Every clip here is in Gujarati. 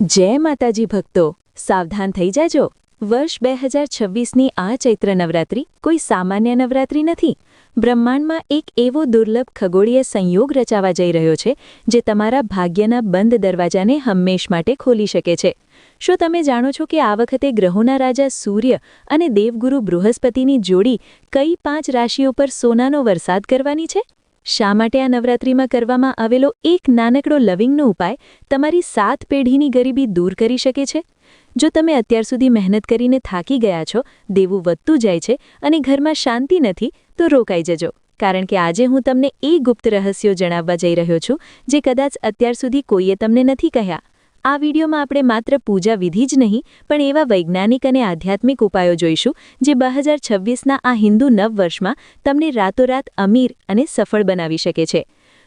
જય માતાજી ભક્તો, સાવધાન થઈ જાજો। વર્ષ 2026ની આ ચૈત્ર નવરાત્રિ કોઈ સામાન્ય નવરાત્રિ નથી। બ્રહ્માંડમાં એક એવો દુર્લભ ખગોળીય સંયોગ રચાવા જઈ રહ્યો છે જે તમારા ભાગ્યના બંધ દરવાજાને હંમેશ માટે ખોલી શકે છે। શું તમે જાણો છો કે આ વખતે ગ્રહોના રાજા સૂર્ય અને દેવગુરુ બૃહસ્પતિની જોડી કઈ 5 રાશિઓ પર સોનાનો વરસાદ કરવાની છે? શા માટે આ નવરાત્રિમાં કરવામાં આવેલો એક નાનકડો લવિંગનો ઉપાય તમારી 7 પેઢીની ગરીબી દૂર કરી શકે છે? જો તમે અત્યાર સુધી મહેનત કરીને થાકી ગયા છો, દેવું વધતું જાય છે અને ઘરમાં શાંતિ નથી, તો રોકાઈ જજો, કારણ કે આજે હું તમને એ ગુપ્ત રહસ્યો જણાવવા જઈ રહ્યો છું જે કદાચ અત્યાર સુધી કોઈએ તમને નથી કહ્યા। આ વિડીયોમાં આપણે માત્ર પૂજા વિધિ જ નહીં પણ એવા વૈજ્ઞાનિક અને આધ્યાત્મિક ઉપાયો જોઈશું જે 2026ના આ હિન્દુ નવવર્ષમાં તમને રાતોરાત અમીર અને સફળ બનાવી શકે છે।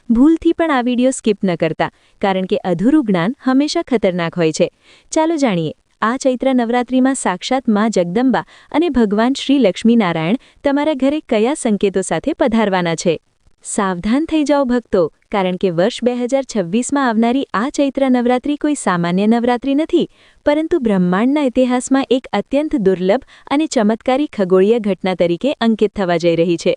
ભૂલથી પણ આ વિડીયો સ્કીપ ન કરતા, કારણ કે અધૂરું જ્ઞાન હંમેશા ખતરનાક હોય છે। ચાલો જાણીએ, આ ચૈત્ર નવરાત્રિમાં સાક્ષાત માં જગદંબા અને ભગવાન શ્રી લક્ષ્મીનારાયણ તમારા ઘરે કયા સંકેતો સાથે પધારવાના છે। સાવધાન થઈ જાઓ ભક્તો, કારણ કે વર્ષ 2026માં આવનારી આ ચૈત્ર નવરાત્રિ કોઈ સામાન્ય નવરાત્રિ નથી, પરંતુ બ્રહ્માંડના ઇતિહાસમાં એક અત્યંત દુર્લભ અને ચમત્કારી ખગોળીય ઘટના તરીકે અંકિત થવા જઈ રહી છે।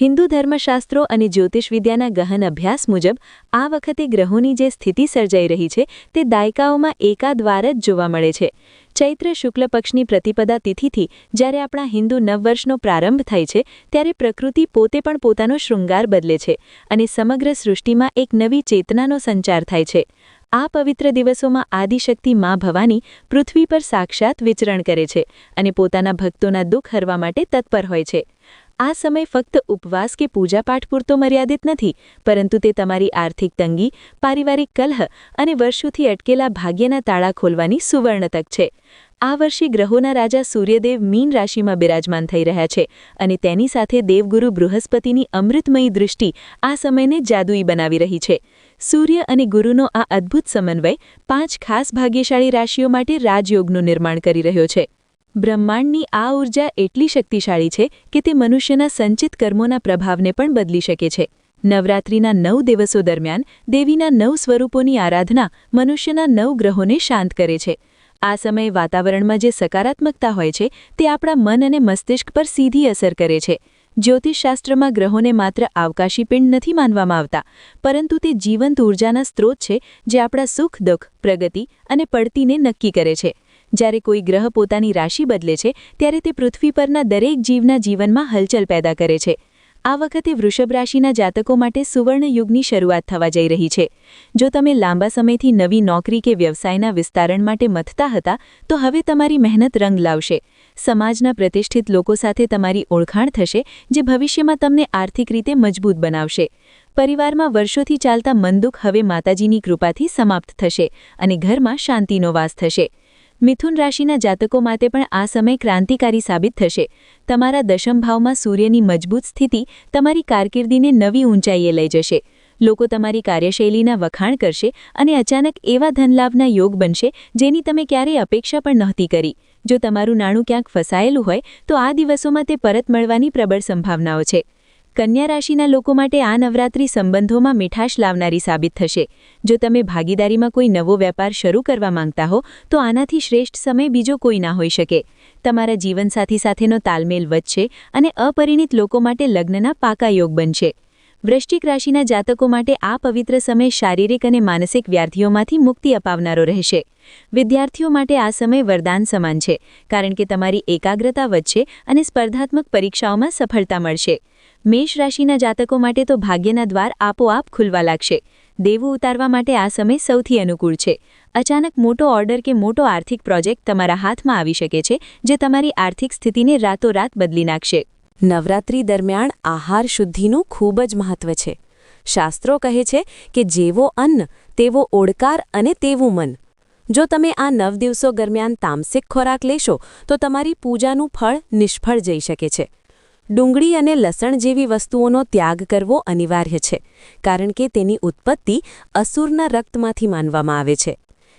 હિન્દુ ધર્મશાસ્ત્રો અને જ્યોતિષવિદ્યાના ગહન અભ્યાસ મુજબ આ વખતે ગ્રહોની જે સ્થિતિ સર્જાઈ રહી છે તે દાયકાઓમાં એકાદવાર જ જોવા મળે છે। ચૈત્ર શુક્લ પક્ષની પ્રતિપદા તિથિથી જ્યારે આપણા હિન્દુ નવવર્ષનો પ્રારંભ થાય છે, ત્યારે પ્રકૃતિ પોતે પણ પોતાનો શૃંગાર બદલે છે અને સમગ્ર સૃષ્ટિમાં એક નવી ચેતનાનો સંચાર થાય છે। આ પવિત્ર દિવસોમાં આદિશક્તિ મા ભવાની પૃથ્વી પર સાક્ષાત વિચરણ કરે છે અને પોતાના ભક્તોના દુઃખ હરવા માટે તત્પર હોય છે। આ સમય ફક્ત ઉપવાસ કે પૂજાપાઠ પૂરતો મર્યાદિત નથી, પરંતુ તે તમારી આર્થિક તંગી, પારિવારિક કલહ અને વર્ષોથી અટકેલા ભાગ્યના તાળા ખોલવાની સુવર્ણ તક છે। આ વર્ષે ગ્રહોના રાજા સૂર્યદેવ મીન રાશિમાં બિરાજમાન થઈ રહ્યા છે અને તેની સાથે દેવગુરુ બૃહસ્પતિની અમૃતમયી દૃષ્ટિ આ સમયને જાદુઈ બનાવી રહી છે। સૂર્ય અને ગુરુનો આ અદ્ભુત સમન્વય 5 ખાસ ભાગ્યશાળી રાશિઓ માટે રાજયોગનું નિર્માણ કરી રહ્યો છે। બ્રહ્માંડની આ ઉર્જા એટલી શક્તિશાળી છે કે તે મનુષ્યના સંચિત કર્મોના પ્રભાવને પણ બદલી શકે છે। નવરાત્રિના 9 દિવસો દરમિયાન દેવીના 9 સ્વરૂપોની આરાધના મનુષ્યના 9 ગ્રહોને શાંત કરે છે। આ સમયે વાતાવરણમાં જે સકારાત્મકતા હોય છે તે આપણા મન અને મસ્તિષ્ક પર સીધી અસર કરે છે। જ્યોતિષશાસ્ત્રમાં ગ્રહોને માત્ર અવકાશી પિંડ નથી માનવામાં આવતા, પરંતુ તે જીવંત ઊર્જાના સ્ત્રોત છે જે આપણા સુખ દુઃખ, પ્રગતિ અને પડતીને નક્કી કરે છે। જ્યારે કોઈ ગ્રહ પોતાની રાશિ બદલે છે ત્યારે તે પૃથ્વી પરના દરેક જીવના જીવનમાં હલચલ પેદા કરે છે। આ વખતે વૃષભ રાશિના જાતકો માટે સુવર્ણ યુગની શરૂઆત થવા જઈ રહી છે। જો તમે લાંબા સમયથી નવી નોકરી કે વ્યવસાયના વિસ્તારણ માટે મથતા હતા, તો હવે તમારી મહેનત રંગ લાવશે। સમાજના પ્રતિષ્ઠિત લોકો સાથે તમારી ઓળખાણ થશે જે ભવિષ્યમાં તમને આર્થિક રીતે મજબૂત બનાવશે। પરિવારમાં વર્ષોથી ચાલતા મનદુખ હવે માતાજીની કૃપાથી સમાપ્ત થશે અને ઘરમાં શાંતિનો વાસ થશે। મિથુન રાશિના જાતકો માટે પણ આ સમય ક્રાંતિકારી સાબિત થશે। તમારા દશમ ભાવમાં સૂર્યની મજબૂત સ્થિતિ તમારી કારકિર્દીને નવી ઊંચાઈએ લઈ જશે। લોકો તમારી કાર્યશૈલીના વખાણ કરશે અને અચાનક એવા ધનલાભના યોગ બનશે જેની તમે ક્યારેય અપેક્ષા પણ નહોતી કરી। જો તમારું નાણું ક્યાંક ફસાયેલું હોય તો આ દિવસોમાં તે પરત મળવાની પ્રબળ સંભાવનાઓ છે। કન્યા રાશિના લોકો માટે આ નવરાત્રિ સંબંધોમાં મીઠાશ લાવનારી સાબિત થશે। જો તમે ભાગીદારીમાં કોઈ નવો વેપાર શરૂ કરવા માંગતા હો તો આનાથી શ્રેષ્ઠ સમય બીજો કોઈ ના હોઈ શકે। તમારા જીવનસાથી સાથેનો તાલમેલ વધશે અને અપરિણિત લોકો માટે લગ્નના પાકા યોગ બનશે। વૃશ્ચિક રાશિના જાતકો માટે આ પવિત્ર સમય શારીરિક અને માનસિક વ્યાધિઓમાંથી મુક્તિ અપાવનારો રહેશે। વિદ્યાર્થીઓ માટે આ સમય વરદાન સમાન છે, કારણ કે તમારી એકાગ્રતા વધશે અને સ્પર્ધાત્મક પરીક્ષાઓમાં સફળતા મળશે। મેષ રાશિના જાતકો માટે તો ભાગ્યના દ્વાર આપોઆપ ખુલવા લાગશે। દેવું ઉતારવા માટે આ સમય સૌથી અનુકૂળ છે। અચાનક મોટો ઓર્ડર કે મોટો આર્થિક પ્રોજેક્ટ તમારા હાથમાં આવી શકે છે જે તમારી આર્થિક સ્થિતિને રાતોરાત બદલી નાખશે। નવરાત્રિ દરમિયાન આહાર શુદ્ધિનું ખૂબ જ મહત્વ છે। શાસ્ત્રો કહે છે કે જેવો અન્ન તેવો ઓડકાર અને તેવું મન। જો તમે આ 9 દિવસો દરમિયાન તામસિક ખોરાક લેશો તો તમારી પૂજાનું ફળ નિષ્ફળ જઈ શકે છે। ડુંગળી અને લસણ જેવી વસ્તુઓનો ત્યાગ કરવો અનિવાર્ય છે, કારણ કે તેની ઉત્પત્તિ અસુરના રક્તમાંથી માનવામાં આવે છે।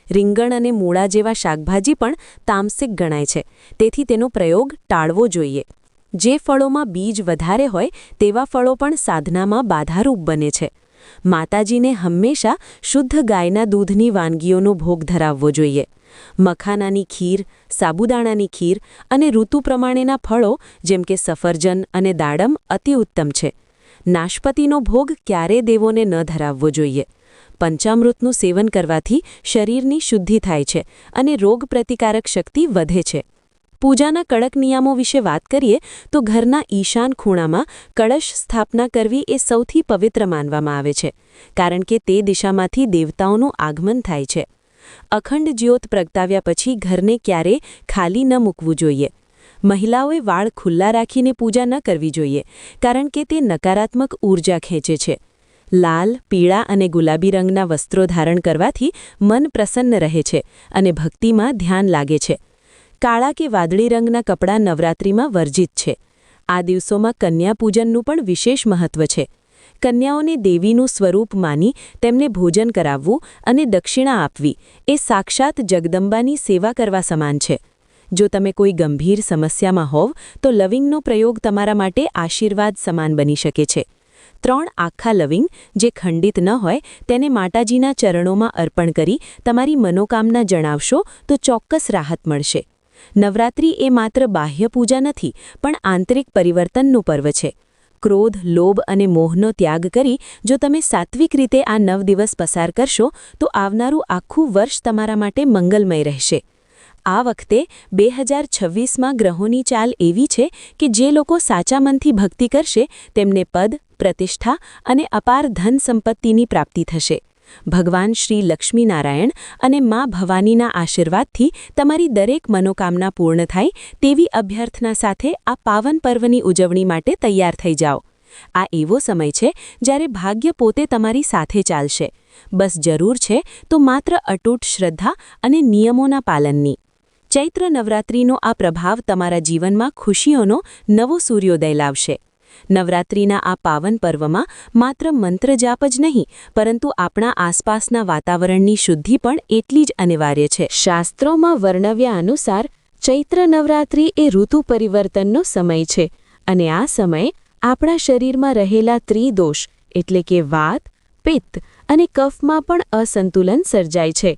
રીંગણ અને મૂળા જેવા શાકભાજી પણ તામસિક ગણાય છે, તેથી તેનો પ્રયોગ ટાળવો જોઈએ। જે ફળોમાં બીજ વધારે હોય તેવા ફળો પણ સાધનામાં બાધારૂપ બને છે। માતાજીને હંમેશા શુદ્ધ ગાયના દૂધની વાનગીઓનો ભોગ ધરાવવો જોઈએ. મખાનાની ખીર, સાબુદાણાની ખીર અને ઋતુ પ્રમાણેના ફળો જેમ કે સફરજન અને દાડમ અતિ ઉત્તમ છે. નાશપતીનો ભોગ ક્યારેય દેવોને ન ધરાવવો જોઈએ. પંચામૃતનું સેવન કરવાથી શરીરની શુદ્ધિ થાય છે અને રોગપ્રતિકારક શક્તિ વધે છે. પૂજાના કડક નિયમો વિશે વાત કરીએ તો ઘરના ઈશાન ખૂણામાં કળશ સ્થાપના કરવી એ સૌથી પવિત્ર માનવામાં આવે છે, કારણ કે તે દિશામાંથી દેવતાઓનું આગમન થાય છે. અખંડ જ્યોત પ્રગટાવ્યા પછી ઘરને ક્યારેય ખાલી ન મૂકવું જોઈએ. મહિલાઓએ વાળ ખુલ્લા રાખીને પૂજા ન કરવી જોઈએ, કારણ કે તે નકારાત્મક ઊર્જા ખેંચે છે. લાલ, પીળા અને ગુલાબી રંગના વસ્ત્રો ધારણ કરવાથી મન પ્રસન્ન રહે છે અને ભક્તિમાં ધ્યાન લાગે છે. કાળા કે વાદળી રંગના કપડાં નવરાત્રિમાં વર્જિત છે. આ દિવસોમાં કન્યા પૂજનનું પણ વિશેષ મહત્વ છે. કન્યાઓને દેવીનું સ્વરૂપ માની તેમને ભોજન કરાવવું અને દક્ષિણા આપવી એ સાક્ષાત જગદંબાની સેવા કરવા સમાન છે. જો તમે કોઈ ગંભીર સમસ્યામાં હોવ તો લવિંગનો પ્રયોગ તમારા માટે આશીર્વાદ સમાન બની શકે છે. 3 આખા લવિંગ જે ખંડિત ન હોય તેને માતાજીના ચરણોમાં અર્પણ કરી તમારી મનોકામના જણાવશો તો ચોક્કસ રાહત મળશે. નવરાત્રિ એ માત્ર બાહ્ય પૂજા નથી, પણ આંતરિક પરિવર્તનનું પર્વ છે. ક્રોધ, લોભ અને મોહનો ત્યાગ કરી જો તમે સાત્વિક રીતે આ 9 દિવસ પસાર કરશો તો આવનારું આખું વર્ષ તમારા માટે મંગલમય રહેશે. આ વખતે 2026માં ગ્રહોની ચાલ એવી છે કે જે લોકો સાચા મનથી ભક્તિ કરશે તેમને પદ, પ્રતિષ્ઠા અને અપાર ધન સંપત્તિની પ્રાપ્તિ થશે. ભગવાન શ્રી લક્ષ્મીનારાયણ અને મા ભવાનીના આશીર્વાદથી તમારી દરેક મનોકામના પૂર્ણ થાય તેવી અભ્યર્થના સાથે આ પાવન પર્વની ઉજવણી માટે તૈયાર થઈ જાઓ. આ એવો સમય છે જ્યારે ભાગ્ય પોતે તમારી સાથે ચાલશે. બસ જરૂર છે તો માત્ર અતૂટ શ્રદ્ધા અને નિયમોના પાલનની. ચૈત્ર નવરાત્રિનો આ પ્રભાવ તમારા જીવનમાં ખુશીઓનો નવો સૂર્યોદય લાવશે. નવરાત્રિના આ પાવન પર્વમાં માત્ર મંત્ર જાપ જ નહીં, પરંતુ આપણા આસપાસના વાતાવરણની શુદ્ધિ પણ એટલી જ અનિવાર્ય છે. શાસ્ત્રોમાં વર્ણવ્યા અનુસાર ચૈત્ર નવરાત્રિ એ ઋતુ પરિવર્તનનો સમય છે અને આ સમયે આપણા શરીરમાં રહેલા ત્રિદોષ એટલે કે વાત, પિત્ત અને કફમાં પણ અસંતુલન સર્જાય છે.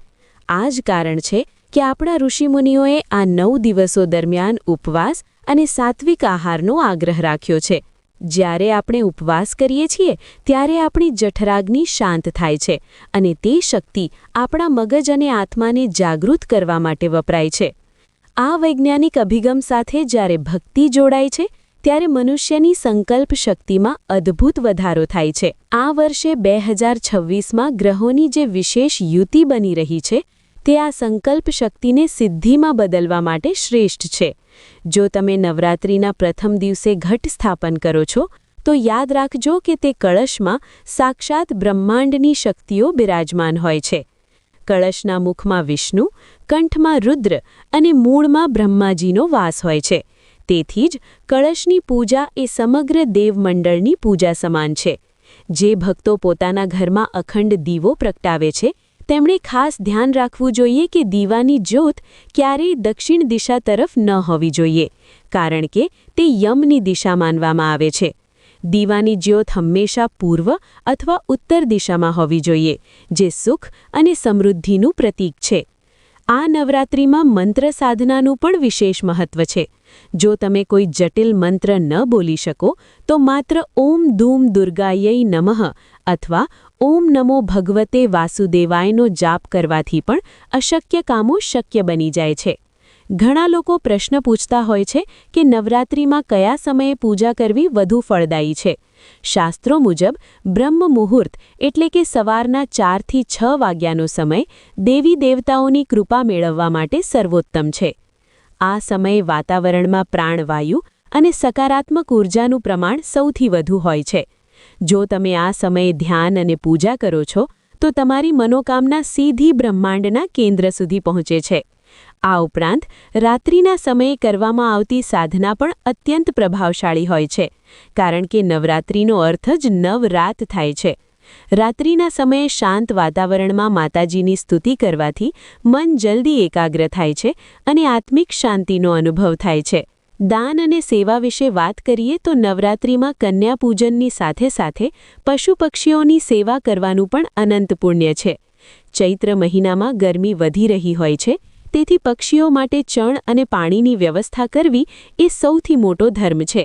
આ જ કારણ છે કે આપણા ઋષિમુનિઓએ આ 9 દિવસો દરમિયાન ઉપવાસ અને સાત્વિક આહારનો આગ્રહ રાખ્યો છે. જ્યારે આપણે ઉપવાસ કરીએ છીએ ત્યારે આપણી જઠરાગ્નિ શાંત થાય છે અને તે શક્તિ આપણા મગજ અને આત્માને જાગૃત કરવા માટે વપરાય છે. આ વૈજ્ઞાનિક અભિગમ સાથે જ્યારે ભક્તિ જોડાય છે ત્યારે મનુષ્યની સંકલ્પ શક્તિમાં અદ્ભુત વધારો થાય છે. આ વર્ષે 2026માં ગ્રહોની જે વિશેષ યુતિ બની રહી છે તે આ સંકલ્પ શક્તિને સિદ્ધિમાં બદલવા માટે શ્રેષ્ઠ છે. જો તમે નવરાત્રિના પ્રથમ દિવસે ઘટ સ્થાપન કરો છો તો યાદ રાખજો કે તે કળશમાં સાક્ષાત બ્રહ્માંડની શક્તિઓ બિરાજમાન હોય છે. કળશના મુખમાં વિષ્ણુ, કંઠમાં રુદ્ર અને મૂળમાં બ્રહ્માજીનો વાસ હોય છે. તેથી જ કળશની પૂજા એ સમગ્ર દેવમંડળની પૂજા સમાન છે. જે ભક્તો પોતાના ઘરમાં અખંડ દીવો પ્રગટાવે છે તેમણે ખાસ ધ્યાન રાખવું જોઈએ કે દીવાની જ્યોત ક્યારેય દક્ષિણ દિશા તરફ ન હોવી જોઈએ, કારણ કે તે યમની દિશા માનવામાં આવે છે. દીવાની જ્યોત હંમેશા પૂર્વ અથવા ઉત્તર દિશામાં હોવી જોઈએ, જે સુખ અને સમૃદ્ધિનું પ્રતીક છે. આ નવરાત્રિમાં મંત્ર સાધનાનું પણ વિશેષ મહત્વ છે. જો તમે કોઈ જટિલ મંત્ર ન બોલી શકો તો માત્ર ઓમ ધૂમ દુર્ગાયૈ નમઃ અથવા ઓમ નમો ભગવતે વાસુદેવાયનો જાપ કરવાથી પણ અશક્ય કામો શક્ય બની જાય છે. ઘણા લોકો પ્રશ્ન પૂછતા હોય છે કે નવરાત્રિમાં કયા સમયે પૂજા કરવી વધુ ફળદાયી છે. શાસ્ત્રો મુજબ બ્રહ્મ મુહૂર્ત એટલે કે સવારના 4 થી 6 વાગ્યાનો સમય દેવી દેવતાઓની કૃપા મેળવવા માટે સર્વોત્તમ છે. આ સમયે વાતાવરણમાં પ્રાણવાયુ અને સકારાત્મક ઊર્જાનું પ્રમાણ સૌથી વધુ હોય છે. જો તમે આ સમયે ધ્યાન અને પૂજા કરો છો તો તમારી મનોકામના સીધી બ્રહ્માંડના કેન્દ્ર સુધી પહોંચે છે. આ ઉપરાંત રાત્રિના સમયે કરવામાં આવતી સાધના પણ અત્યંત પ્રભાવશાળી હોય છે, કારણ કે નવરાત્રિનો અર્થ જ નવરાત થાય છે. રાત્રિના સમયે શાંત વાતાવરણમાં માતાજીની સ્તુતિ કરવાથી મન જલ્દી એકાગ્ર થાય છે અને આત્મિક શાંતિનો અનુભવ થાય છે. દાન અને સેવા વિશે વાત કરીએ તો નવરાત્રિમાં કન્યા પૂજનની સાથે સાથે પશુ પક્ષીઓની સેવા કરવાનું પણ અનંત પુણ્ય છે. ચૈત્ર મહિનામાં ગરમી વધી રહી હોય છે, તેથી પક્ષીઓ માટે ચણ અને પાણીની વ્યવસ્થા કરવી એ સૌથી મોટો ધર્મ છે.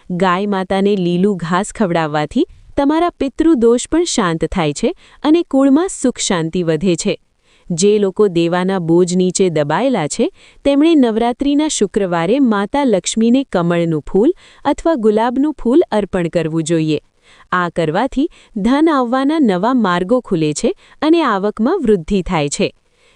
ગાય માતાને લીલું ઘાસ ખવડાવવાથી તમારા પિતૃદોષ પણ શાંત થાય છે અને કુળમાં સુખ શાંતિ વધે છે. જે લોકો દેવાના બોજ નીચે દબાયેલા છે, તેમણે નવરાત્રિના શુક્રવારે માતા લક્ષ્મીને કમળનું ફૂલ અથવા ગુલાબનું ફૂલ અર્પણ કરવું જોઈએ. આ કરવાથી ધન આવવાના નવા માર્ગો ખુલે છે અને આવકમાં વૃદ્ધિ થાય છે.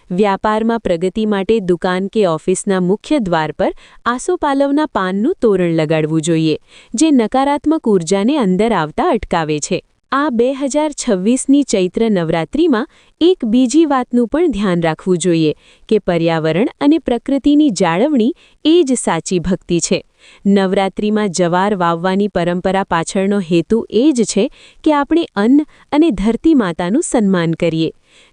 વ્યાપારમાં પ્રગતિ માટે દુકાન કે ઓફિસના મુખ્ય દ્વાર પર આસોપાલવના પાનનું તોરણ લગાડવું જોઈએ, જે નકારાત્મક ઊર્જાને અંદર આવતા અટકાવે છે. આ 2026ની ચૈત્ર નવરાત્રિમાં એક બીજી વાતનું પણ ધ્યાન રાખવું જોઈએ કે પર્યાવરણ અને પ્રકૃતિની જાળવણી એ જ સાચી ભક્તિ છે. નવરાત્રિમાં જવાર વાવવાની પરંપરા પાછળનો હેતુ એ જ છે કે આપણે અન્ન અને ધરતી માતાનું સન્માન કરીએ.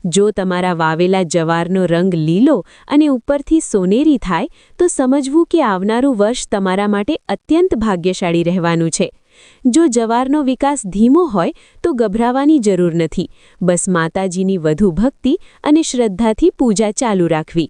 જો તમારા વાવેલા જવારનો રંગ લીલો અને ઉપરથી સોનેરી થાય તો સમજવું કે આવનારું વર્ષ તમારા માટે અત્યંત ભાગ્યશાળી રહેવાનું છે. જો જવારનો વિકાસ ધીમો હોય તો ગભરાવાની જરૂર નથી. બસ માતાજીની વધુ ભક્તિ અને શ્રદ્ધાથી પૂજા ચાલુ રાખવી.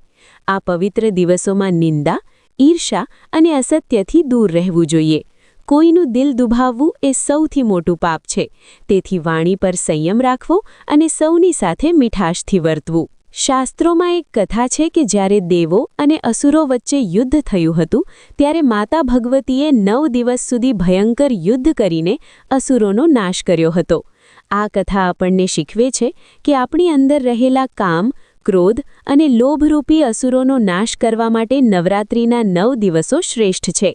આ પવિત્ર દિવસોમાં નિંદા, ઈર્ષા અને અસત્યથી દૂર રહેવું જોઈએ. કોઈનું દિલ દુભાવવું એ સૌથી મોટું પાપ છે. તેથી વાણી પર સંયમ રાખવો અને સૌની સાથે મીઠાશથી વર્તવું. શાસ્ત્રોમાં એક કથા છે કે જ્યારે દેવો અને અસુરો વચ્ચે યુદ્ધ થયું હતું, ત્યારે માતા ભગવતીએ 9 દિવસ સુધી ભયંકર યુદ્ધ કરીને અસુરોનો નાશ કર્યો હતો. આ કથા આપણને શીખવે છે કે આપણી અંદર રહેલા કામ, ક્રોધ અને લોભરૂપી અસુરોનો નાશ કરવા માટે નવરાત્રિના 9 દિવસો શ્રેષ્ઠ છે.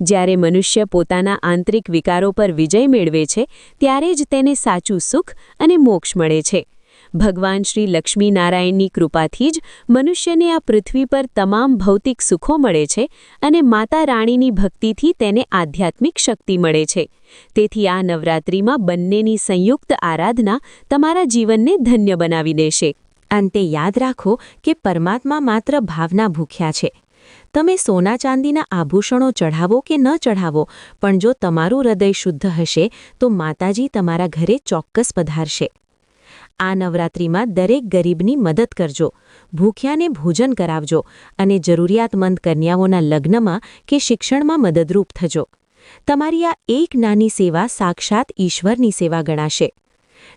જ્યારે મનુષ્ય પોતાના આંતરિક વિકારો પર વિજય મેળવે છે, ત્યારે જ તેને સાચું સુખ અને મોક્ષ મળે છે. ભગવાન શ્રી લક્ષ્મીનારાયણની કૃપાથી જ મનુષ્યને આ પૃથ્વી પર તમામ ભૌતિક સુખો મળે છે અને માતા રાણીની ભક્તિથી તેને આધ્યાત્મિક શક્તિ મળે છે. તેથી આ નવરાત્રિમાં બંનેની સંયુક્ત આરાધના તમારા જીવનને ધન્ય બનાવી દેશે. અંતે યાદ રાખો કે પરમાત્મા માત્ર ભાવના ભૂખ્યા છે. તમે સોના ચાંદીના આભૂષણો ચઢાવો કે ન ચઢાવો, પણ જો તમારું હૃદય શુદ્ધ હશે તો માતાજી તમારા ઘરે ચોક્કસ પધારશે. આ નવરાત્રિમાં દરેક ગરીબની મદદ કરજો, ભૂખ્યાને ભોજન કરાવજો અને જરૂરિયાતમંદ કન્યાઓના લગ્નમાં કે શિક્ષણમાં મદદરૂપ થજો. તમારી આ એક નાની સેવા સાક્ષાત ઈશ્વરની સેવા ગણાશે.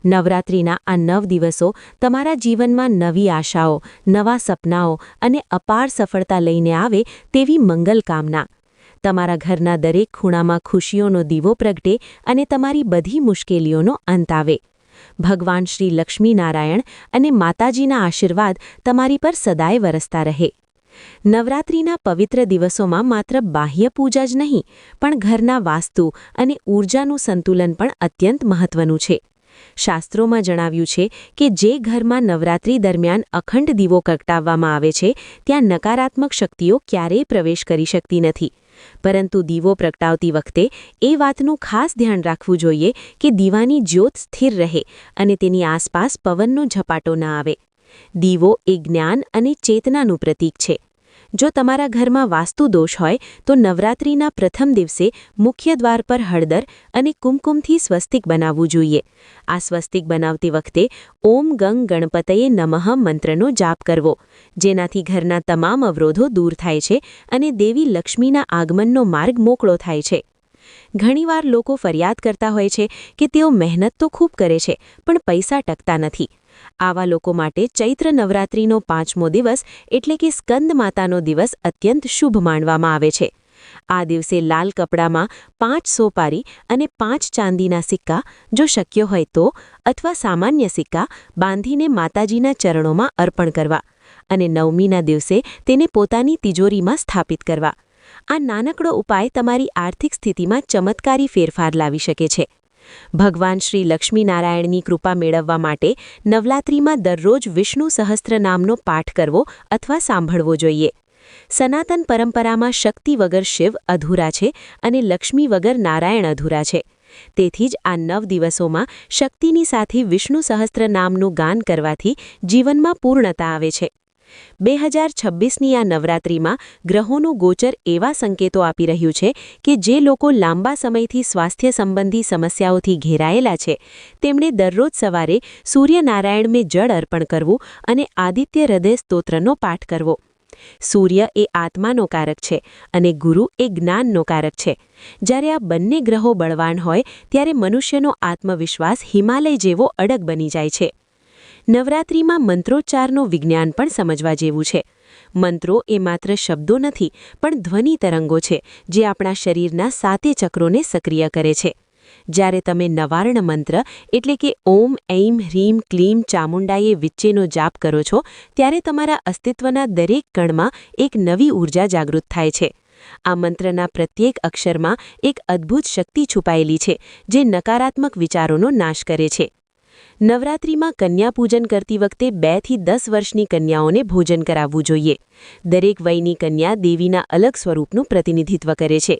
નવરાત્રિના આ 9 દિવસો તમારા જીવનમાં નવી આશાઓ, નવા સપનાઓ અને અપાર સફળતા લઈને આવે તેવી મંગલકામના. તમારા ઘરના દરેક ખૂણામાં ખુશીઓનો દીવો પ્રગટે અને તમારી બધી મુશ્કેલીઓનો અંત આવે. ભગવાન શ્રી લક્ષ્મીનારાયણ અને માતાજીના આશીર્વાદ તમારી પર સદાય વરસતા રહે. નવરાત્રિના પવિત્ર દિવસોમાં માત્ર બાહ્ય પૂજા જ નહીં, પણ ઘરના વાસ્તુ અને ઊર્જાનું સંતુલન પણ અત્યંત મહત્વનું છે. શાસ્ત્રોમાં જણાવ્યું છે કે જે ઘરમાં નવરાત્રિ દરમિયાન અખંડ દીવો પ્રગટાવવામાં આવે છે, ત્યાં નકારાત્મક શક્તિઓ ક્યારેય પ્રવેશ કરી શકતી નથી. પરંતુ દીવો પ્રગટાવતી વખતે એ વાતનું ખાસ ધ્યાન રાખવું જોઈએ કે દીવાની જ્યોત સ્થિર રહે અને તેની આસપાસ પવનનો ઝપાટો ન આવે. દીવો એ જ્ઞાન અને ચેતનાનું પ્રતીક છે. જો તમારા ઘરમાં વાસ્તુ દોષ હોય તો નવરાત્રિના પ્રથમ દિવસે મુખ્ય દ્વાર પર હળદર અને કુમકુમથી સ્વસ્તિક બનાવવું જોઈએ. આ સ્વસ્તિક બનાવતી વખતે ઓમ ગંગ ગણપતયે નમઃ મંત્રનો જાપ કરવો, જેનાથી ઘરના તમામ અવરોધો દૂર થાય છે અને દેવી લક્ષ્મીના આગમનનો માર્ગ મોકળો થાય છે. ઘણીવાર લોકો ફરિયાદ કરતા હોય છે કે તેઓ મહેનત તો ખૂબ કરે છે, પણ પૈસા ટકતા નથી. આવા લોકો માટે ચૈત્ર નવરાત્રિનો 5મો દિવસ એટલે કે સ્કંદ માતાનો દિવસ અત્યંત શુભ માનવામાં આવે છે. આ દિવસે લાલ કપડામાં 5 સોપારી અને 5 ચાંદીના સિક્કા, જો શક્ય હોય તો, અથવા સામાન્ય સિક્કા બાંધીને માતાજીના ચરણોમાં અર્પણ કરવા અને 9મીના દિવસે તેને પોતાની તિજોરીમાં સ્થાપિત કરવા. આ નાનકડો ઉપાય તમારી આર્થિક સ્થિતિમાં ચમત્કારી ફેરફાર લાવી શકે છે. ભગવાન શ્રી લક્ષ્મીનારાયણની કૃપા મેળવવા માટે નવરાત્રિમાં દરરોજ વિષ્ણુ સહસ્ત્રનામનો પાઠ કરવો અથવા સાંભળવો જોઈએ. સનાતન પરંપરામાં શક્તિ વગર શિવ અધૂરા છે અને લક્ષ્મી વગર નારાયણ અધૂરા છે. તેથી જ આ 9 દિવસોમાં શક્તિની સાથે વિષ્ણુ સહસ્ત્રનામનું ગાન કરવાથી જીવનમાં પૂર્ણતા આવે છે. 2026ની આ નવરાત્રિમાં ગ્રહોનું ગોચર એવા સંકેતો આપી રહ્યું છે કે જે લોકો લાંબા સમયથી સ્વાસ્થ્ય સંબંધી સમસ્યાઓથી ઘેરાયેલા છે તેમણે દરરોજ સવારે સૂર્યનારાયણને જળ અર્પણ કરવું અને આદિત્ય હૃદય સ્તોત્રનો પાઠ કરવો. સૂર્ય એ આત્માનો કારક છે અને ગુરુ એ જ્ઞાનનો કારક છે. જ્યારે આ બંને ગ્રહો બળવાન હોય ત્યારે મનુષ્યનો આત્મવિશ્વાસ હિમાલય જેવો અડગ બની જાય છે. નવરાત્રિમાં મંત્રોચ્ચારનું વિજ્ઞાન પણ સમજવા જેવું છે. મંત્રો એ માત્ર શબ્દો નથી પણ ધ્વનિ તરંગો છે જે આપણા શરીરના 7 ચક્રોને સક્રિય કરે છે. જ્યારે તમે નવાર્ણ મંત્ર એટલે કે ઓમ ઐમ હ્રીમ ક્લીમ ચામુંડાયે વિચ્ચેનો જાપ કરો છો ત્યારે તમારા અસ્તિત્વના દરેક કણમાં એક નવી ઊર્જા જાગૃત થાય છે. આ મંત્રના પ્રત્યેક અક્ષરમાં એક અદ્ભુત શક્તિ છુપાયેલી છે જે નકારાત્મક વિચારોનો નાશ કરે છે. નવરાત્રિમાં કન્યા પૂજન કરતી વખતે 2 થી 10 વર્ષની કન્યાઓને ભોજન કરાવવું જોઈએ. દરેક વયની કન્યા દેવીના અલગ સ્વરૂપનું પ્રતિનિધિત્વ કરે છે.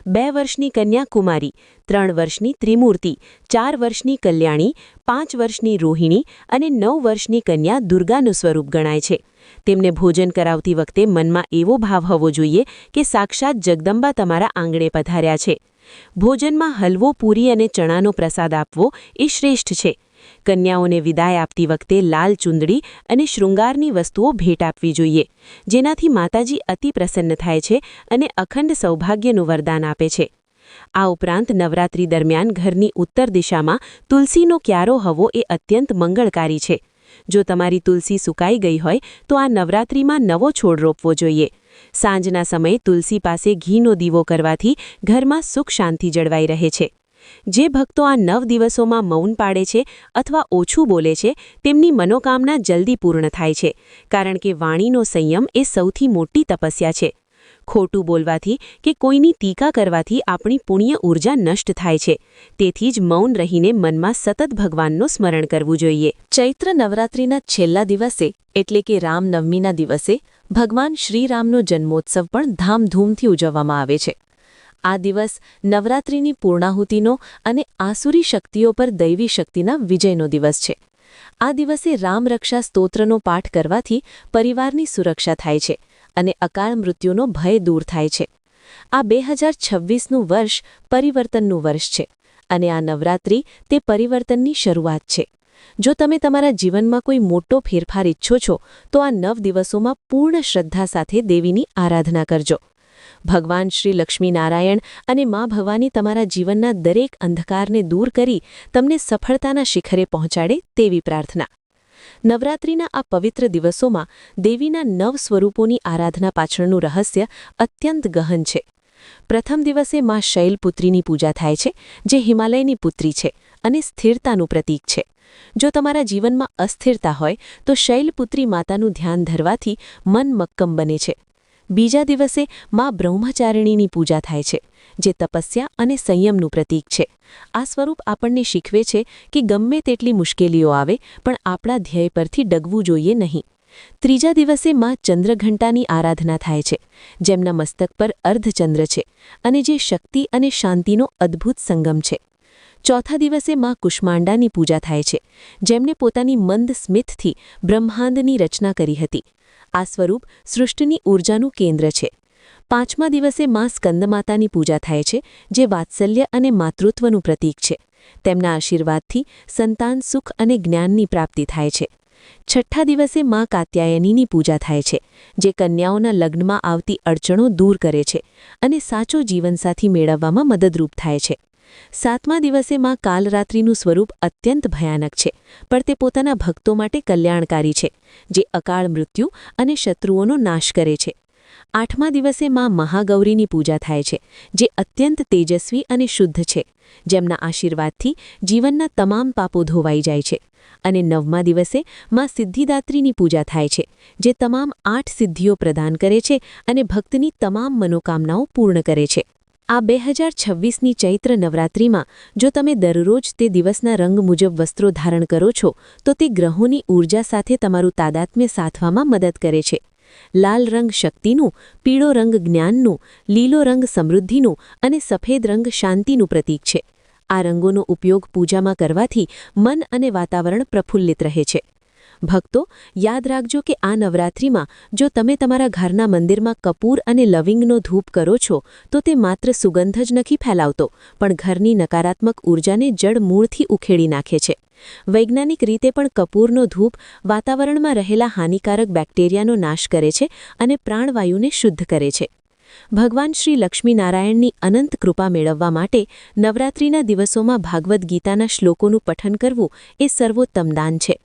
2 વર્ષની કન્યા કુમારી, 3 વર્ષની ત્રિમૂર્તિ, 4 વર્ષની કલ્યાણી, 5 વર્ષની રોહિણી અને 9 વર્ષની કન્યા દુર્ગાનું સ્વરૂપ ગણાય છે. તેમને ભોજન કરાવતી વખતે મનમાં એવો ભાવ હોવો જોઈએ કે સાક્ષાત જગદંબા તમારા આંગણે પધાર્યા છે. ભોજનમાં હલવો, પૂરી અને ચણાનો પ્રસાદ આપવો એ શ્રેષ્ઠ છે. કન્યાઓને વિદાય આપતી વખતે લાલ ચુંદડી અને શૃંગારની વસ્તુઓ ભેટ આપવી જોઈએ, જેનાથી માતાજી અતિ પ્રસન્ન થાય છે અને અખંડ સૌભાગ્યનું વરદાન આપે છે. આ ઉપરાંત નવરાત્રી દરમિયાન ઘરની ઉત્તર દિશામાં તુલસીનો ક્યારો હોવો એ અત્યંત મંગળકારી છે. જો તમારી તુલસી સુકાઈ ગઈ હોય તો આ નવરાત્રિમાં નવો છોડ રોપવો જોઈએ. સાંજના સમયે તુલસી પાસે ઘીનો દીવો કરવાથી ઘરમાં સુખ શાંતિ જળવાઈ રહે છે. જે ભક્તો આ 9 દિવસોમાં મૌન પાડે છે અથવા ઓછું બોલે છે તેમની મનોકામના જલ્દી પૂર્ણ થાય છે, કારણ કે વાણીનો સંયમ એ સૌથી મોટી તપસ્યા છે. ખોટું બોલવાથી કે કોઈની ટીકા કરવાથી આપણી પુણ્ય ઊર્જા નષ્ટ થાય છે. તેથી જ મૌન રહીને મનમાં સતત ભગવાનનું સ્મરણ કરવું જોઈએ. ચૈત્ર નવરાત્રિના છેલ્લા દિવસે એટલે કે રામનવમીના દિવસે ભગવાન શ્રીરામનો જન્મોત્સવ પણ ધામધૂમથી ઉજવવામાં આવે છે. આ દિવસ નવરાત્રિની પૂર્ણાહુતિનો અને આસુરી શક્તિઓ પર દૈવી શક્તિના વિજયનો દિવસ છે. આ દિવસે રામરક્ષા સ્તોત્રનો પાઠ કરવાથી પરિવારની સુરક્ષા થાય છે અને અકાળ મૃત્યુનો ભય દૂર થાય છે. આ 2026નું વર્ષ પરિવર્તનનું વર્ષ છે અને આ નવરાત્રિ તે પરિવર્તનની શરૂઆત છે. જો તમે તમારા જીવનમાં કોઈ મોટો ફેરફાર ઈચ્છો છો તો આ 9 દિવસોમાં પૂર્ણ શ્રદ્ધા સાથે દેવીની આરાધના કરજો. ભગવાન શ્રી લક્ષ્મીનારાયણ અને મા ભવાની તમારા જીવનના દરેક અંધકારને દૂર કરી તમને સફળતાના શિખરે પહોંચાડે તેવી પ્રાર્થના. નવરાત્રિના આ પવિત્ર દિવસોમાં દેવીના 9 સ્વરૂપોની આરાધના પાછળનું રહસ્ય અત્યંત ગહન છે. પ્રથમ દિવસે મા શૈલપુત્રીની પૂજા થાય છે, જે હિમાલયની પુત્રી છે અને સ્થિરતાનું પ્રતીક છે. જો તમારા જીવનમાં અસ્થિરતા હોય તો શૈલપુત્રી માતાનું ધ્યાન ધરવાથી મન મક્કમ બને છે. બીજા દિવસે મા બ્રહ્મચારિણીની પૂજા થાય છે, જે તપસ્યા અને સંયમનું પ્રતીક છે. આ સ્વરૂપ આપણને શીખવે છે કે ગમે તેટલી મુશ્કેલીઓ આવે પણ આપણા ધ્યેય પરથી ડગવું જોઈએ નહીં. ત્રીજા દિવસે મા ચંદ્રઘંટાની આરાધના થાય છે, જેમના મસ્તક પર અર્ધચંદ્ર છે અને જે શક્તિ અને શાંતિનો અદ્ભુત સંગમ છે. ચોથા દિવસે મા કુષ્માંડાની પૂજા થાય છે, જેમણે પોતાની મંદ સ્મિતથી બ્રહ્માંડની રચના કરી હતી. આ સ્વરૂપ સૃષ્ટિની ઊર્જાનું કેન્દ્ર છે. પાંચમા દિવસે મા સ્કંદમાતાની પૂજા થાય છે, જે વાત્સલ્ય અને માતૃત્વનું પ્રતીક છે. તેમના આશીર્વાદથી સંતાન સુખ અને જ્ઞાનની પ્રાપ્તિ થાય છે. છઠ્ઠા દિવસે મા કાત્યાયનીની પૂજા થાય છે, જે કન્યાઓના લગ્નમાં આવતી અડચણો દૂર કરે છે અને સાચો જીવનસાથી મેળવવામાં મદદરૂપ થાય છે. સાતમા દિવસે મા કાલરાત્રિનું સ્વરૂપ અત્યંત ભયાનક છે, પણ તે પોતાના ભક્તો માટે કલ્યાણકારી છે, જે અકાળ મૃત્યુ અને શત્રુઓનો નાશ કરે છે. આઠમા દિવસે મા મહાગૌરીની પૂજા થાય છે, જે અત્યંત તેજસ્વી અને શુદ્ધ છે, જેમના આશીર્વાદથી જીવનના તમામ પાપો ધોવાઈ જાય છે. અને નવમા દિવસે મા સિદ્ધિદાત્રીની પૂજા થાય છે, જે તમામ 8 સિદ્ધિઓ પ્રદાન કરે છે અને ભક્તની તમામ મનોકામનાઓ પૂર્ણ કરે છે. આ 2026ની ચૈત્ર નવરાત્રિમાં જો તમે દરરોજ તે દિવસના રંગ મુજબ વસ્ત્રો ધારણ કરો છો તો તે ગ્રહોની ઊર્જા સાથે તમારું તાદાત્મ્ય સાધવામાં મદદ કરે છે. લાલ રંગ શક્તિનું, પીળો રંગ જ્ઞાનનું, લીલો રંગ સમૃદ્ધિનું અને સફેદ રંગ શાંતિનું પ્રતીક છે. આ રંગોનો ઉપયોગ પૂજામાં કરવાથી મન અને વાતાવરણ પ્રફુલ્લિત રહે છે. ભક્તો, યાદ રાખજો કે આ નવરાત્રિમાં જો તમે તમારા ઘરના મંદિરમાં કપૂર અને લવિંગનો ધૂપ કરો છો તો તે માત્ર સુગંધ જ નથી ફેલાવતો, પણ ઘરની નકારાત્મક ઊર્જાને જડમૂળથી ઉખેડી નાખે છે. વૈજ્ઞાનિક રીતે પણ કપૂરનો ધૂપ વાતાવરણમાં રહેલા હાનિકારક બેક્ટેરિયાનો નાશ કરે છે અને પ્રાણવાયુને શુદ્ધ કરે છે. ભગવાન શ્રી લક્ષ્મીનારાયણની અનંત કૃપા મેળવવા માટે નવરાત્રિના દિવસોમાં ભાગવદ્ ગીતાના શ્લોકોનું પઠન કરવું એ સર્વોત્તમ દાન છે.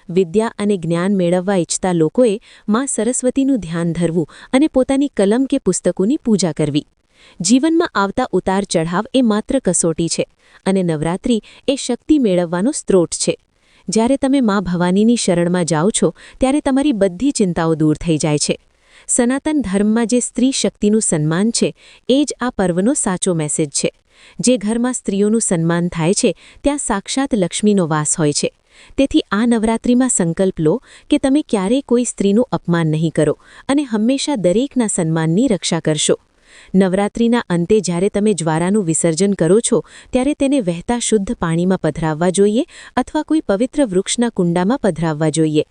વિદ્યા અને જ્ઞાન મેળવવા ઇચ્છતા લોકોએ માં સરસ્વતીનું ધ્યાન ધરવું અને પોતાની કલમ કે પુસ્તકોની પૂજા કરવી. જીવનમાં આવતા ઉતાર ચઢાવ એ માત્ર કસોટી છે અને નવરાત્રિ એ શક્તિ મેળવવાનો સ્ત્રોત છે. જ્યારે તમે માં ભવાનીની શરણમાં જાઓ છો ત્યારે તમારી બધી ચિંતાઓ દૂર થઈ જાય છે. સનાતન ધર્મમાં જે સ્ત્રી શક્તિનું સન્માન છે એ જ આ પર્વનો સાચો મેસેજ છે. જે ઘરમાં સ્ત્રીઓનું સન્માન થાય છે ત્યાં સાક્ષાત લક્ષ્મીનો વાસ હોય છે. તેથી આ નવરાત્રિમાં સંકલ્પ લો કે તમે ક્યારેય કોઈ સ્ત્રીનું અપમાન નહીં કરો અને હંમેશા દરેકના સન્માનની રક્ષા કરશો. નવરાત્રિના અંતે જ્યારે તમે જ્વારાનું વિસર્જન કરો છો ત્યારે તેને વહેતા શુદ્ધ પાણીમાં પધરાવવા જોઈએ અથવા કોઈ પવિત્ર વૃક્ષના કુંડામાં પધરાવવા જોઈએ.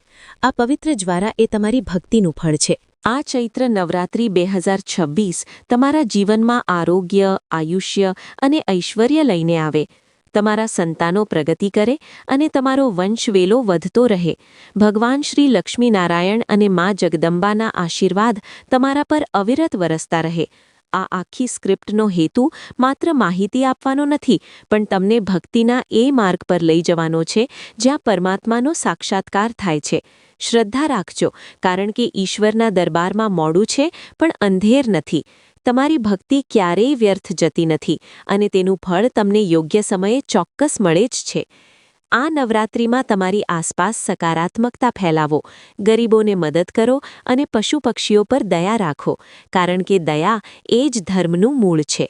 આ પવિત્ર જ્વારા એ તમારી ભક્તિનું ફળ છે. આ ચૈત્ર નવરાત્રિ 2026 તમારા જીવનમાં આરોગ્ય, આયુષ્ય અને ઐશ્વર્ય લઈને આવે. તમારા સંતાનો પ્રગતિ કરે અને તમારો વંશવેલો વધતો રહે. ભગવાન શ્રી લક્ષ્મીનારાયણ અને મા જગદંબાના આશીર્વાદ તમારા પર અવિરત વરસતા રહે. આ આખી સ્ક્રિપ્ટનો હેતુ માત્ર માહિતી આપવાનો નથી, પણ તમને ભક્તિના એ માર્ગ પર લઈ જવાનો છે જ્યાં પરમાત્માનો સાક્ષાત્કાર થાય છે. શ્રદ્ધા રાખજો, કારણ કે ઈશ્વરના દરબારમાં મોડું છે પણ અંધેર નથી. તમારી ભક્તિ ક્યારેય વ્યર્થ જતી નથી અને તેનું ફળ તમને યોગ્ય સમયે ચોક્કસ મળે જ છે. આ નવરાત્રિમાં તમારી આસપાસ સકારાત્મકતા ફેલાવો, ગરીબોને મદદ કરો અને પશુ પક્ષીઓ પર દયા રાખો, કારણ કે દયા એ જ ધર્મનું મૂળ છે.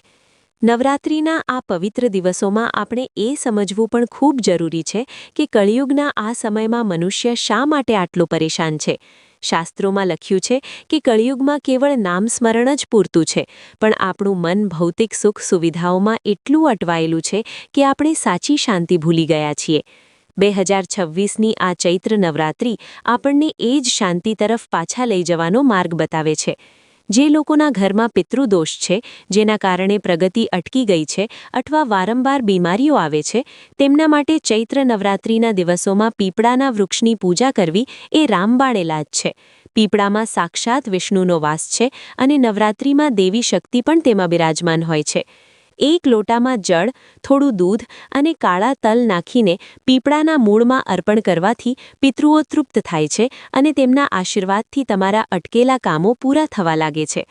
નવરાત્રિના આ પવિત્ર દિવસોમાં આપણે એ સમજવું પણ ખૂબ જરૂરી છે કે કળિયુગના આ સમયમાં મનુષ્ય શા માટે આટલો પરેશાન છે. શાસ્ત્રોમાં લખ્યું છે કે કળિયુગમાં કેવળ નામસ્મરણ જ પૂરતું છે, પણ આપણું મન ભૌતિક સુખ સુવિધાઓમાં એટલું અટવાયેલું છે કે આપણે સાચી શાંતિ ભૂલી ગયા છીએ. 2026ની આ ચૈત્ર નવરાત્રિ આપણને એ જ શાંતિ તરફ પાછા લઈ જવાનો માર્ગ બતાવે છે. જે લોકોના ઘરમાં પિતૃદોષ છે, જેના કારણે પ્રગતિ અટકી ગઈ છે અથવા વારંવાર બીમારીઓ આવે છે, તેમના માટે ચૈત્ર નવરાત્રિના દિવસોમાં પીપળાના વૃક્ષની પૂજા કરવી એ રામબાણ ઇલાજ છે. પીપળામાં સાક્ષાત વિષ્ણુનો વાસ છે અને નવરાત્રિમાં દેવી શક્તિ પણ તેમાં બિરાજમાન હોય છે. એક લોટામાં જળ, થોડું દૂધ અને કાળા તલ નાખીને પીપળાના મૂળમાં અર્પણ કરવાથી પિતૃઓ તૃપ્ત થાય છે અને તેમના આશીર્વાદથી તમારા અટકેલા કામો પૂરા થવા લાગે છે.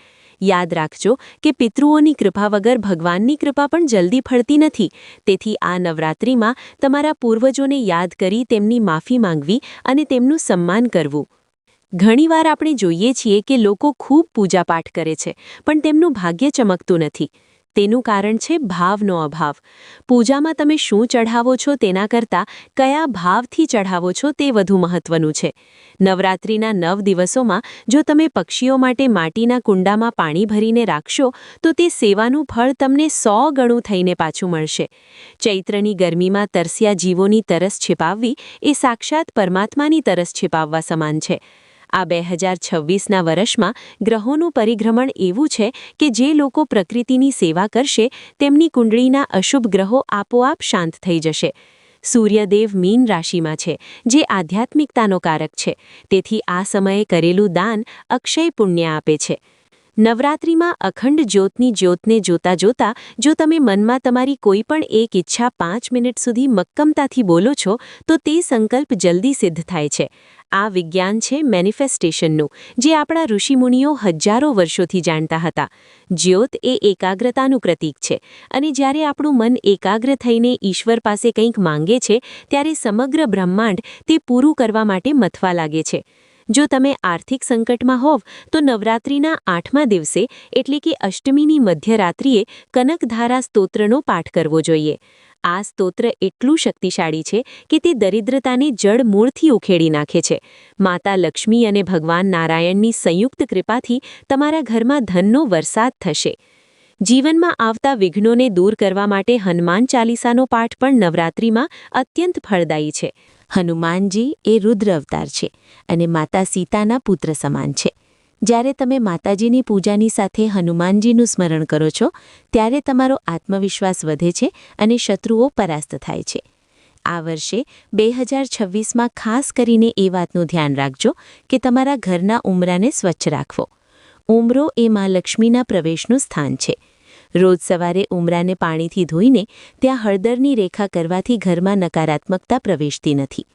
યાદ રાખજો કે પિતૃઓની કૃપા વગર ભગવાનની કૃપા પણ જલ્દી ફળતી નથી. તેથી આ નવરાત્રિમાં તમારા પૂર્વજોને યાદ કરી તેમની માફી માંગવી અને તેમનું સન્માન કરવું. ઘણીવાર આપણે જોઈએ છીએ કે લોકો ખૂબ પૂજાપાઠ કરે છે, પણ તેમનું ભાગ્ય ચમકતું નથી. તેનું કારણ છે ભાવનો અભાવ. પૂજામાં તમે શું ચઢાવો છો તેના કરતાં કયા ભાવથી ચઢાવો છો તે વધુ મહત્વનું છે. નવરાત્રિના 9 દિવસોમાં જો તમે પક્ષીઓ માટે માટીના કુંડામાં પાણી ભરીને રાખશો તો તે સેવાનું ફળ તમને 100 ગણું થઈને પાછું મળશે. ચૈત્રની ગરમીમાં તરસ્યા જીવોની તરસ છિપાવવી એ સાક્ષાત પરમાત્માની તરસ છિપાવવા સમાન છે. આ 2026ના વર્ષમાં ગ્રહોનું પરિભ્રમણ એવું છે કે જે લોકો પ્રકૃતિની સેવા કરશે તેમની કુંડળીના અશુભ ગ્રહો આપોઆપ શાંત થઈ જશે. સૂર્યદેવ મીન રાશિમાં છે, જે આધ્યાત્મિકતાનો કારક છે. તેથી આ સમયે કરેલું દાન અક્ષય પુણ્ય આપે છે. નવરાત્રિમાં અખંડ જ્યોતની જ્યોતને જોતા જોતા જો તમે મનમાં તમારી કોઈ પણ એક ઈચ્છા 5 મિનિટ સુધી મક્કમતાથી બોલો છો તો તે સંકલ્પ જલ્દી સિદ્ધ થાય છે. આ વિજ્ઞાન છે મેનિફેસ્ટેશનનું, જે આપણા ઋષિમુનિઓ હજારો વર્ષોથી જાણતા હતા. જ્યોત એ એકાગ્રતાનું પ્રતીક છે અને જ્યારે આપણું મન એકાગ્ર થઈને ઈશ્વર પાસે કંઈક માંગે છે ત્યારે સમગ્ર બ્રહ્માંડ તે પૂરું કરવા માટે મથવા લાગે છે. જો તમે આર્થિક સંકટમાં હોવ તો નવરાત્રિના 8મા દિવસે એટલે કે અષ્ટમીની મધ્યરાત્રિએ કનકધારા સ્તોત્રનો પાઠ કરવો જોઈએ. આ સ્તોત્ર એટલું શક્તિશાળી છે કે તે દરિદ્રતાને જડ મૂળથી ઉખેડી નાખે છે. માતા લક્ષ્મી અને ભગવાન નારાયણની સંયુક્ત કૃપાથી તમારા ઘરમાં ધનનો વરસાદ થશે. જીવનમાં આવતા વિઘ્નોને દૂર કરવા માટે હનુમાન ચાલીસાનો પાઠ પણ નવરાત્રિમાં અત્યંત ફળદાયી છે. હનુમાનજી એ રુદ્ર અવતાર છે અને માતા સીતાના પુત્ર સમાન છે. જ્યારે તમે માતાજીની પૂજાની સાથે હનુમાનજીનું સ્મરણ કરો છો ત્યારે તમારો આત્મવિશ્વાસ વધે છે અને શત્રુઓ પરાસ્ત થાય છે. આ વર્ષે 2026માં ખાસ કરીને એ વાતનું ધ્યાન રાખજો કે તમારા ઘરના ઉંબરાને સ્વચ્છ રાખવો. ઉંબરો એ માં લક્ષ્મીના પ્રવેશનું સ્થાન છે. રોજ સવારે ઉંબરાને પાણીથી ધોઈને ત્યાં હળદરની રેખા કરવાથી ઘરમાં નકારાત્મકતા પ્રવેશતી નથી.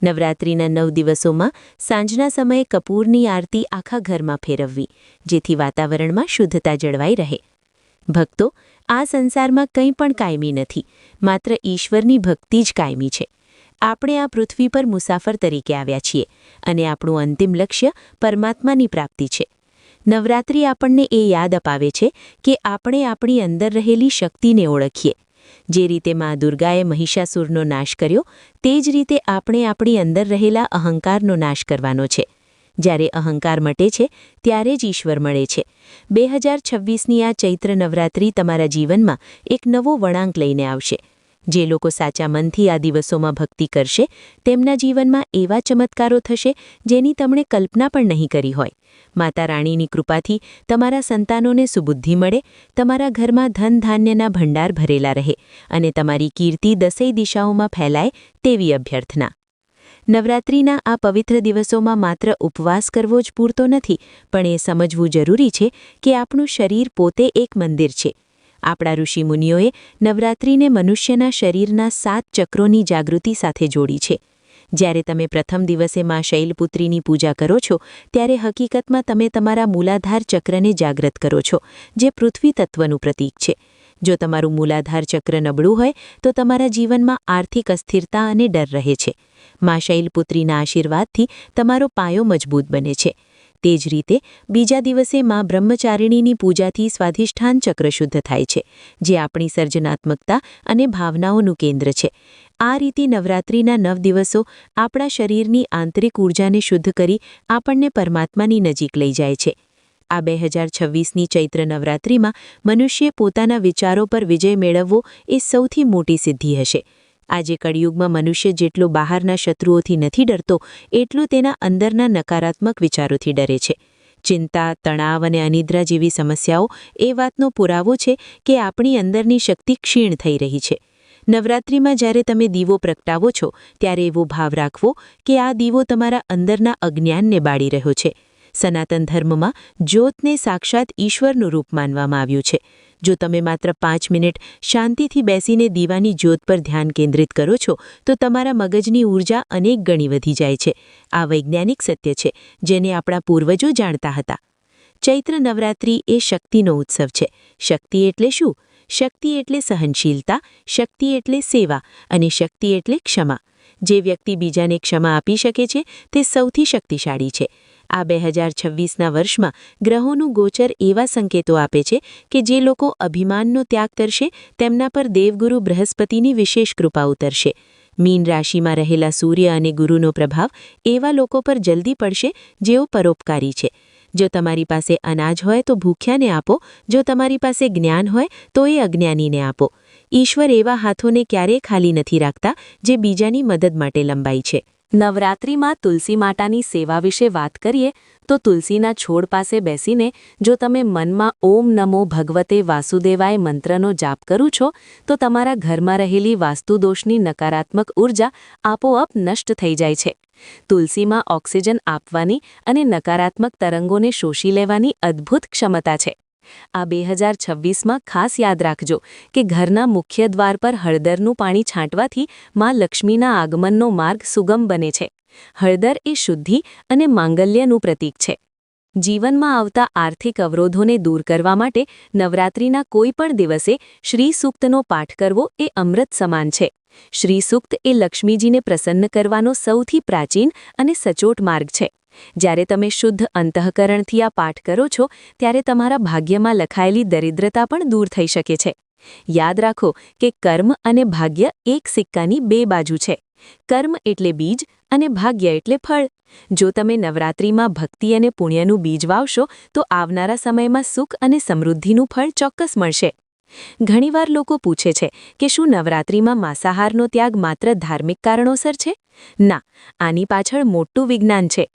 નવરાત્રિના 9 દિવસોમાં સાંજના સમયે કપૂરની આરતી આખા ઘરમાં ફેરવવી, જેથી વાતાવરણમાં શુદ્ધતા જળવાઈ રહે. ભક્તો, આ સંસારમાં કંઈ પણ કાયમી નથી, માત્ર ઈશ્વરની ભક્તિ જ કાયમી છે. આપણે આ પૃથ્વી પર મુસાફર તરીકે આવ્યા છીએ અને આપણું અંતિમ લક્ષ્ય પરમાત્માની પ્રાપ્તિ છે. નવરાત્રિ આપણને એ યાદ અપાવે છે કે આપણે આપણી અંદર રહેલી શક્તિને ઓળખીએ. જે રીતે મા દુર્ગાએ મહિષાસુરનો નાશ કર્યો, તે જ રીતે આપણે આપણી અંદર રહેલા અહંકારનો નાશ કરવાનો છે. જ્યારે અહંકાર મટે છે ત્યારે જ ઈશ્વર મળે છે. 2026ની આ ચૈત્ર નવરાત્રિ તમારા જીવનમાં એક નવો વળાંક લઈને આવશે. જે લોકો સાચા મનથી આ દિવસોમાં ભક્તિ કરશે તેમના જીવનમાં એવા ચમત્કારો થશે જેની તમને કલ્પના પણ નહીં કરી હોય. માતા રાણીની કૃપાથી તમારા સંતાનોને સુબુદ્ધિ મળે, તમારા ઘરમાં ધન ધાન્યના ભંડાર ભરેલા રહે અને તમારી કીર્તિ 10 દિશાઓમાં ફેલાય તેવી અભ્યર્થના. નવરાત્રિના આ પવિત્ર દિવસોમાં માત્ર ઉપવાસ કરવો જ પૂરતો નથી, પણ એ સમજવું જરૂરી છે કે આપણું શરીર પોતે એક મંદિર છે. આપણા ઋષિમુનિઓએ નવરાત્રિને મનુષ્યના શરીરના 7 ચક્રોની જાગૃતિ સાથે જોડી છે. જ્યારે તમે પ્રથમ દિવસે માં શૈલપુત્રીની પૂજા કરો છો ત્યારે હકીકતમાં તમે તમારા મૂલાધાર ચક્રને જાગૃત કરો છો, જે પૃથ્વી તત્વનું પ્રતીક છે. જો તમારું મૂલાધાર ચક્ર નબળું હોય તો તમારા જીવનમાં આર્થિક અસ્થિરતા અને ડર રહે છે. માં શૈલપુત્રીના આશીર્વાદથી તમારો પાયો મજબૂત બને છે. તે જ રીતે બીજા દિવસે માં બ્રહ્મચારિણીની પૂજાથી સ્વાધિષ્ઠાન ચક્ર શુદ્ધ થાય છે, જે આપણી સર્જનાત્મકતા અને ભાવનાઓનું કેન્દ્ર છે. આ રીતે નવરાત્રિના 9 દિવસો આપણા શરીરની આંતરિક ઊર્જાને શુદ્ધ કરી આપણને પરમાત્માની નજીક લઈ જાય છે. આ 2026ની ચૈત્ર નવરાત્રિમાં મનુષ્યે પોતાના વિચારો પર વિજય મેળવવો એ સૌથી મોટી સિદ્ધિ હશે. આજે કળિયુગમાં મનુષ્ય જેટલો બહારના શત્રુઓથી નથી ડરતો, એટલું તેના અંદરના નકારાત્મક વિચારોથી ડરે છે. ચિંતા, તણાવ અને અનિદ્રા જેવી સમસ્યાઓ એ વાતનો પુરાવો છે કે આપણી અંદરની શક્તિ ક્ષીણ થઈ રહી છે. નવરાત્રિમાં જ્યારે તમે દીવો પ્રગટાવો છો ત્યારે એવો ભાવ રાખવો કે આ દીવો તમારા અંદરના અજ્ઞાનને બાળી રહ્યો છે. સનાતન ધર્મમાં જ્યોતને સાક્ષાત ઈશ્વરનું રૂપ માનવામાં આવ્યું છે. જો તમે માત્ર 5 મિનિટ શાંતિથી બેસીને દીવાની જ્યોત પર ધ્યાન કેન્દ્રિત કરો છો તો તમારા મગજની ઊર્જા અનેક ગણી વધી જાય છે. આ વૈજ્ઞાનિક સત્ય છે જેને આપણા પૂર્વજો જાણતા હતા. ચૈત્ર નવરાત્રિ એ શક્તિનો ઉત્સવ છે. શક્તિ એટલે શું? શક્તિ એટલે સહનશીલતા, શક્તિ એટલે સેવા અને શક્તિ એટલે ક્ષમા. જે વ્યક્તિ બીજાને ક્ષમા આપી શકે છે તે સૌથી શક્તિશાળી છે. આ 2026ના વર્ષમાં ગ્રહોનું ગોચર એવા સંકેતો આપે છે કે જે લોકો અભિમાનનો ત્યાગ કરશે તેમના પર દેવગુરુ બૃહસ્પતિની વિશેષ કૃપા ઉતરશે. મીન રાશિમાં રહેલા સૂર્ય અને ગુરુનો પ્રભાવ એવા લોકો પર જલ્દી પડશે જેઓ પરોપકારી છે. જો તમારી પાસે અનાજ હોય તો ભૂખ્યાને આપો, જો તમારી પાસે જ્ઞાન હોય તો એ અજ્ઞાનીને આપો. ઈશ્વર એવા હાથોને ક્યારેય ખાલી નથી રાખતા જે બીજાની મદદ માટે લંબાઈ છે. નવરાત્રિમાં તુલસી માતાની સેવા વિશે વાત કરીએ તો તુલસીના છોડ પાસે બેસીને જો તમે મનમાં ઓમ નમો ભગવતે વાસુદેવાય મંત્રનો જાપ કરો છો તો તમારા ઘરમાં રહેલી વાસ્તુદોષની નકારાત્મક ઊર્જા આપોઆપ નષ્ટ થઈ જાય છે. તુલસીમાં ઓક્સિજન આપવાની અને નકારાત્મક તરંગોને શોષી લેવાની અદ્ભુત ક્ષમતા છે. આ 2026માં ખાસ યાદ રાખજો કે ઘરના મુખ્ય દ્વાર પર હળદરનું પાણી છાંટવાથી માં લક્ષ્મીના આગમનનો માર્ગ સુગમ બને છે. હળદર એ શુદ્ધિ અને માંગલ્યનું પ્રતીક છે. જીવનમાં આવતા આર્થિક અવરોધોને દૂર કરવા માટે નવરાત્રિના કોઈ પણ દિવસે શ્રી સૂક્તનો પાઠ કરવો એ અમૃત સમાન છે. શ્રી સૂક્ત એ લક્ષ્મીજીને પ્રસન્ન કરવાનો સૌથી પ્રાચીન અને સચોટ માર્ગ છે. જ્યારે તમે શુદ્ધ અંતઃકરણથી આ પાઠ કરો છો ત્યારે તમારા ભાગ્યમાં લખાયેલી દરિદ્રતા પણ દૂર થઈ શકે છે. યાદ રાખો કે કર્મ અને ભાગ્ય એક સિક્કાની 2 બાજુ છે. કર્મ એટલે બીજ અને ભાગ્ય એટલે ફળ. જો તમે નવરાત્રિમાં ભક્તિ અને પુણ્યનું બીજ વાવશો તો આવનારા સમયમાં સુખ અને સમૃદ્ધિનું ફળ ચોક્કસ મળશે. ઘણીવાર લોકો પૂછે છે કે શું નવરાત્રિમાં માંસાહારનો ત્યાગ માત્ર ધાર્મિક કારણોસર છે? ના, આની પાછળ મોટું વિજ્ઞાન છે.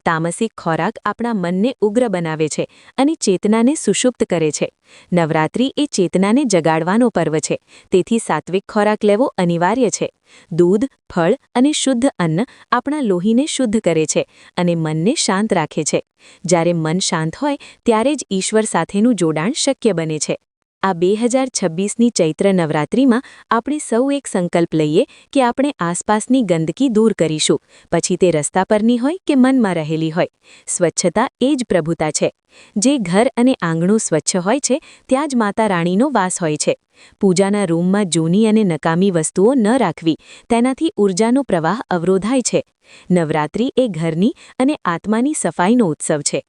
તામસિક ખોરાક આપણા મનને ઉગ્ર બનાવે છે અને ચેતનાને સુષુપ્ત કરે છે. નવરાત્રિ એ ચેતનાને જગાડવાનો પર્વ છે, તેથી સાત્વિક ખોરાક લેવો અનિવાર્ય છે. દૂધ, ફળ અને શુદ્ધ અન્ન આપણા લોહીને શુદ્ધ કરે છે અને મનને શાંત રાખે છે. જ્યારે મન શાંત હોય ત્યારે જ ઈશ્વર સાથેનું જોડાણ શક્ય બને છે. આ 2026ની ચૈત્ર નવરાત્રિમાં આપણે સૌ એક સંકલ્પ લઈએ કે આપણે આસપાસની ગંદકી દૂર કરીશું, પછી તે રસ્તા પરની હોય કે મનમાં રહેલી હોય. સ્વચ્છતા એ જ પ્રભુતા છે. જે ઘર અને આંગણું સ્વચ્છ હોય છે ત્યાં જ માતા રાણીનો વાસ હોય છે. પૂજાના રૂમમાં જૂની અને નકામી વસ્તુઓ ન રાખવી, તેનાથી ઊર્જાનો પ્રવાહ અવરોધાય છે. નવરાત્રિ એ ઘરની અને આત્માની સફાઈનો ઉત્સવ છે.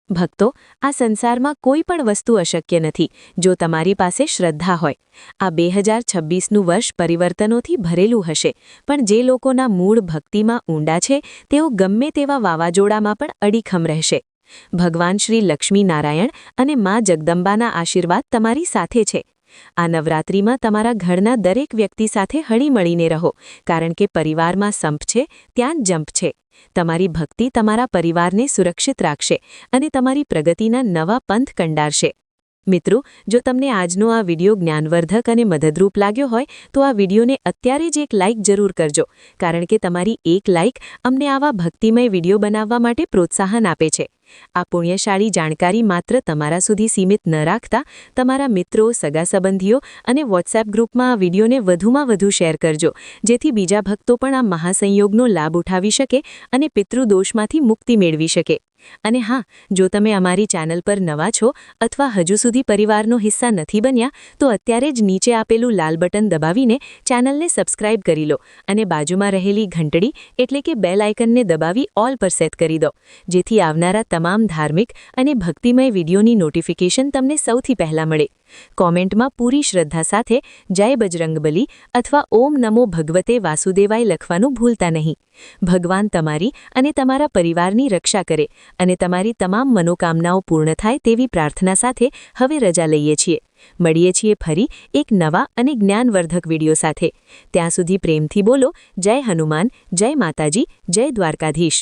ભક્તો, આ સંસારમાં કોઈ પણ વસ્તુ અશક્ય નથી જો તમારી પાસે શ્રદ્ધા હોય. આ 2026નું વર્ષ પરિવર્તનોથી ભરેલું હશે, પણ જે લોકોના મૂળ ભક્તિમાં ઊંડા છે તેઓ ગમે તેવા વાવાઝોડામાં પણ અડીખમ રહેશે. ભગવાન શ્રી લક્ષ્મી નારાયણ અને મા જગદંબાના આશીર્વાદ તમારી સાથે છે. આ નવરાત્રિમાં તમારા ઘરના દરેક વ્યક્તિ સાથે હળીમળીને રહો, કારણ કે પરિવારમાં સંપ છે ત્યાં જ જંપ છે. તમારી ભક્તિ તમારા પરિવારને સુરક્ષિત રાખશે અને તમારી પ્રગતિના નવા પંથ કંડારશે. મિત્રો, જો તમને આજનો આ વિડિયો જ્ઞાનવર્ધક અને મદદરૂપ લાગ્યો હોય તો આ વિડિયોને અત્યારે જ એક લાઇક જરૂર કરજો, કારણ કે તમારી એક લાઇક અમને આવા ભક્તિમય વિડિયો બનાવવા માટે પ્રોત્સાહન આપે છે. આ પુણ્યશાળી જાણકારી માત્ર તમારા સુધી સીમિત ન રાખતા તમારા મિત્રો, સગા સંબંધીઓ અને વોટ્સએપ ગ્રુપમાં આ વિડિયોને વધુમાં વધુ શેર કરજો, જેથી બીજા ભક્તો પણ આ મહાસંયોગનો લાભ ઉઠાવી શકે અને પિતૃદોષમાંથી મુક્તિ મેળવી શકે. અને હા, જો તમે અમારી ચેનલ પર નવા છો અથવા હજુ સુધી પરિવારનો હિસ્સા નથી બન્યા તો અત્યારે જ નીચે આપેલું લાલ બટન દબાવીને ચેનલને સબસ્ક્રાઇબ કરી લો અને બાજુમાં રહેલી ઘંટડી એટલે કે બેલ આઇકનને દબાવી ઓલ પર સેટ કરી દો, જેથી આવનારા તમામ ધાર્મિક અને ભક્તિમય વિડીયોની નોટિફિકેશન તમને સૌથી પહેલા મળે. કોમેન્ટમાં પૂરી શ્રદ્ધા સાથે જય બજરંગબલી અથવા ઓમ નમો ભગવતે વાસુદેવાય લખવાનું ભૂલતા નહીં. ભગવાન તમારી અને તમારા પરિવારની રક્ષા કરે અને તમારી તમામ મનોકામનાઓ પૂર્ણ થાય તેવી પ્રાર્થના સાથે હવે રજા લઈએ છીએ. મળીએ છીએ ફરી એક નવા અને જ્ઞાનવર્ધક વિડીયો સાથે. ત્યાં સુધી પ્રેમથી બોલો જય હનુમાન, જય માતાજી, જય દ્વારકાધીશ.